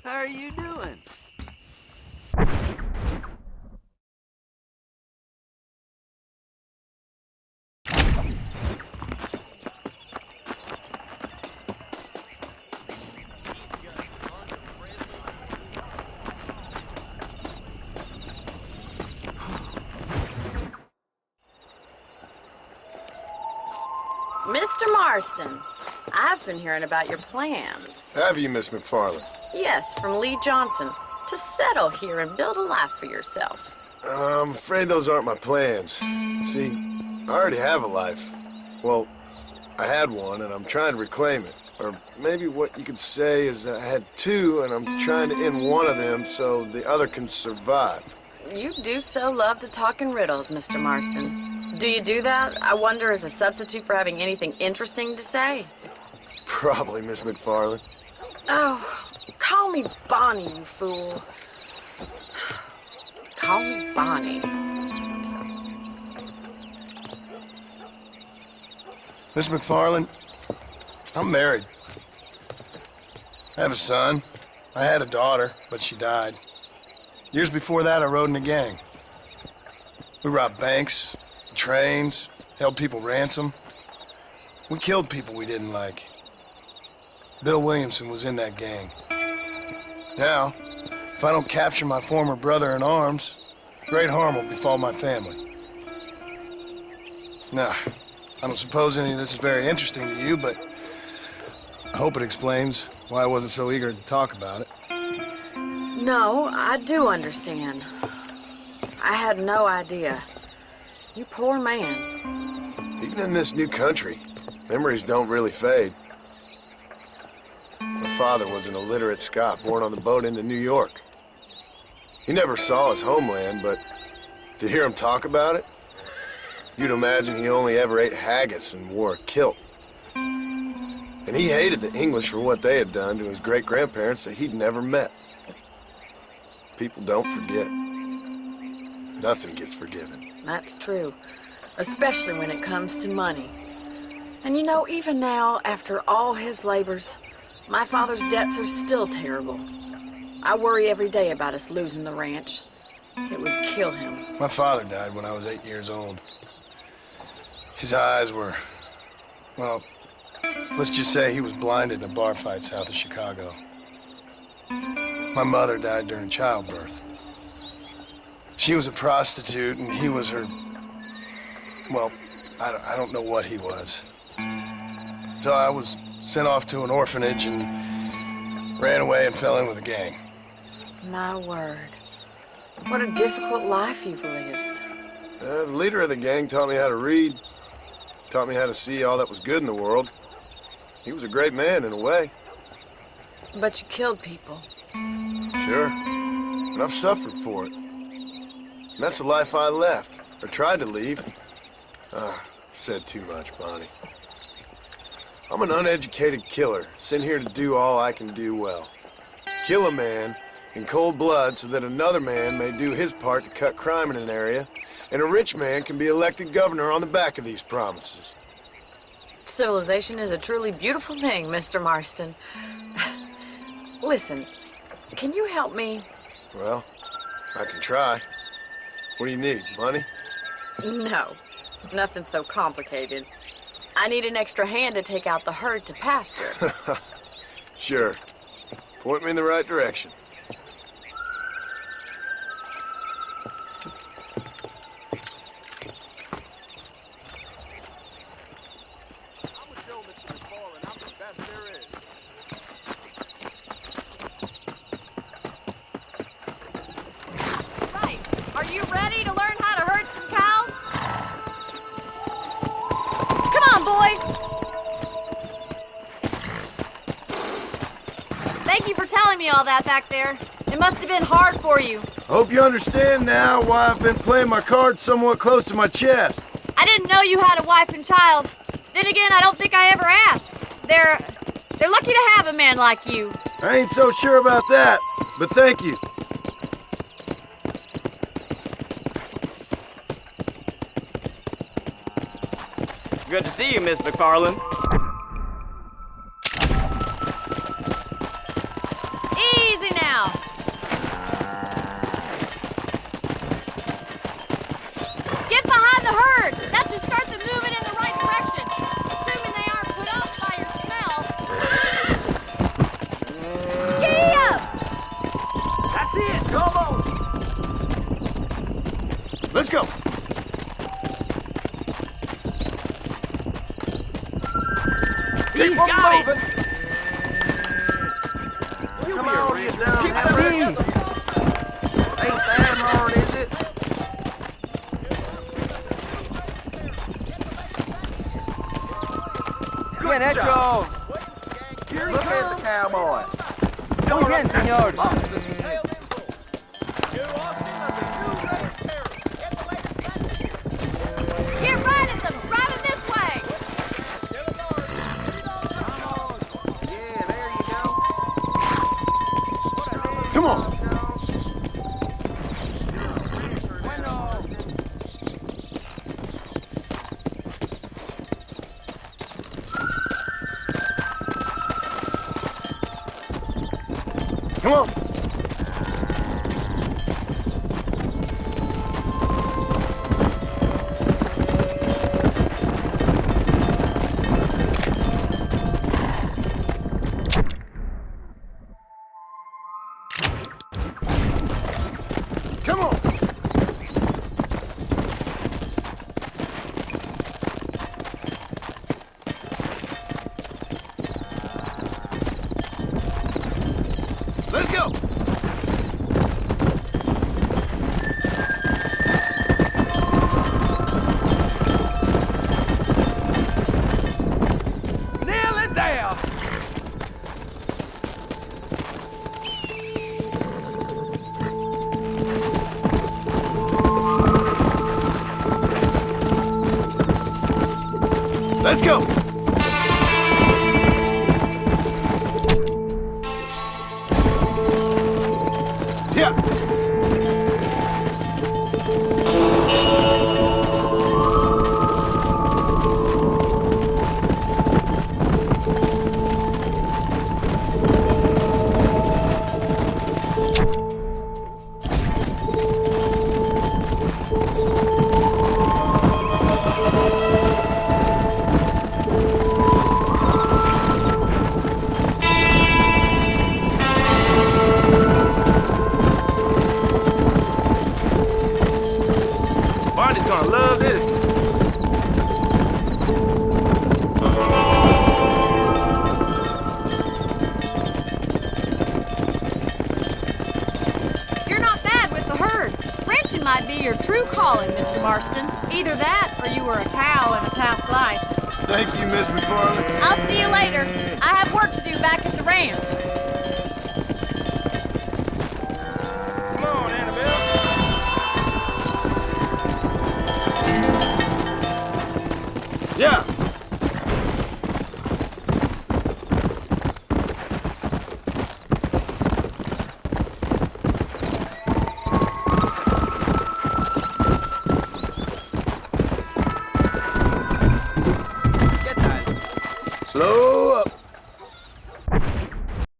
How are you doing? Mr. Marston, I've been hearing about your plans. Have you, Miss McFarland? Yes, from Lee Johnson, to settle here and build a life for yourself. I'm afraid those aren't my plans. See, I already have a life. Well, I had one, and I'm trying to reclaim it. Or maybe what you could say is that I had two, and I'm trying to end one of them so the other can survive. You do so love to talk in riddles, Mr. Marston. Do you do that, I wonder, as a substitute for having anything interesting to say? Probably, Miss McFarland. Oh, call me Bonnie, you fool. Call me Bonnie. Miss McFarland, I'm married. I have a son. I had a daughter, but she died. Years before that, I rode in a gang. We robbed banks, trains, held people ransom. We killed people we didn't like. Bill Williamson was in that gang. Now, if I don't capture my former brother in arms, great harm will befall my family. Now, I don't suppose any of this is very interesting to you, but I hope it explains why I wasn't so eager to talk about it. No, I do understand. I had no idea. You poor man. Even in this new country, memories don't really fade. My father was an illiterate Scot born on the boat into New York. He never saw his homeland, but to hear him talk about it, you'd imagine he only ever ate haggis and wore a kilt. And he hated the English for what they had done to his great-grandparents that he'd never met. People don't forget. Nothing gets forgiven. That's true, especially when it comes to money. And you know, even now, after all his labors, my father's debts are still terrible. I worry every day about us losing the ranch. It would kill him. My father died when I was 8 years old. His eyes were, well, let's just say he was blinded in a bar fight south of Chicago. My mother died during childbirth. She was a prostitute, and he was her, well, I don't know what he was. So I was sent off to an orphanage and ran away and fell in with a gang. My word. What a difficult life you've lived. The leader of the gang taught me how to read, taught me how to see all that was good in the world. He was a great man in a way. But you killed people. Sure, and I've suffered for it. And that's the life I left, or tried to leave. Said too much, Bonnie. I'm an uneducated killer, sent here to do all I can do well. Kill a man in cold blood so that another man may do his part to cut crime in an area, and a rich man can be elected governor on the back of these promises. Civilization is a truly beautiful thing, Mr. Marston. Listen, can you help me? Well, I can try. What do you need, money? No, nothing so complicated. I need an extra hand to take out the herd to pasture. Sure. Point me in the right direction. Right. Are you ready to learn how to herd some cows? Come on, boy. Thank you for telling me all that back there. It must have been hard for you. I hope you understand now why I've been playing my cards somewhat close to my chest. I didn't know you had a wife and child. Then again, I don't think I ever asked. They're lucky to have a man like you. I ain't so sure about that, but thank you. Good to see you, Miss McFarland. Easy now. got it! Come on, you dumb. I see. Ain't that hard, is it? Bien hecho. Look at the cowboy. Muy bien, señor. Get right at them! Drive them this way! Yeah, there you go. Come on. Come on. Come on. Let's go. Nail it down. Let's go. Yeah. Barney's gonna love this. You're not bad with the herd. Ranching might be your true calling, Mr. Marston. Either that, or you were a cow in a past life. Thank you, Miss McFarland. I'll see you later. I have work to do back at the ranch.